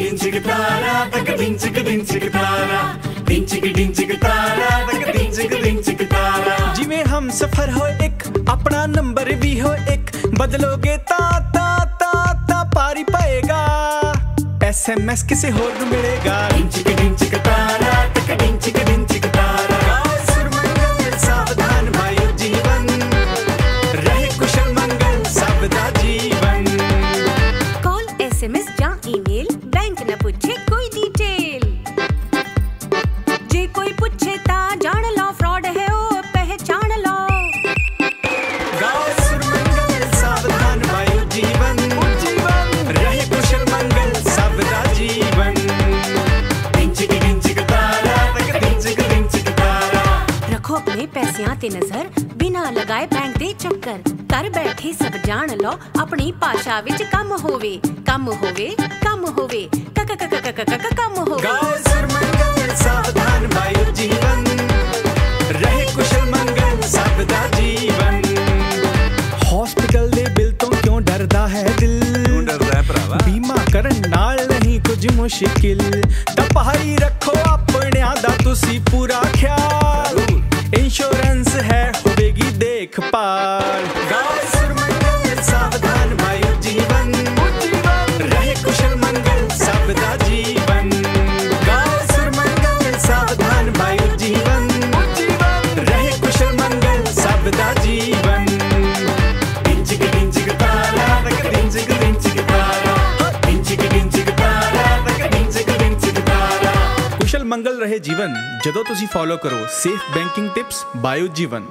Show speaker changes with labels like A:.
A: డించికి తారా తక డించికి తారా డించికి తారా तक డించికి తారా
B: जिवें हम सफर हो एक अपना नंबर भी हो एक बदलोगे ता पारी पाएगा SMS किसी होर नूं मिलेगा
A: డించికి తారా तक డించికి తారా
B: सुरमंगल सावधान भाइयों जीवन रहे कुशल मंगल सबदा जीवन
C: कॉल SMS ਜਾਂ ईमेल बैंक न पूछे कोई डिटेल जे कोई पूछे ता जान लो फ्रॉड है ओ पहचान लो
B: गाओ सुरमंगल सावधान भाइयों जीवन रहे कुशल मंगल सबदा जीवन
A: డించికి తారా तक డించికి తారా
C: रखो अपने पैसिਆਂ ते नजर बिना लगाए बैंक दे चक्कर कर बैठे सब जान लो अपनी भाषा विच कम होवे कम होवे कम होवे कम होवे
B: गाओ सुरमंगल सावधान भाइयों जीवन रहे कुशल मंगल सबदा जीवन हॉस्पिटल दे बिल तो क्यों डरदा है दिल बीमा करन नाल नहीं कुछ मुश्किल तपाई रखो अपनियां दा तुसी पूरा ख्याल इंश्योरेंस है होवेगी देखभाल गाओ सुरमंगल सावधान भाइयों जीवन रहे कुशल मंगल सबदा जीवन गाओ सुरमंगल सावधान भाइयों जीवन रहे कुशल मंगल सबदा जीवन
A: డించికి తారా तक డించికి తారా డించికి తారా तक డించికి తారా
B: कुशल मंगल रहे जीवन जदों तुसी फॉलो करो सेफ बैंकिंग टिप्स बायो जीवन।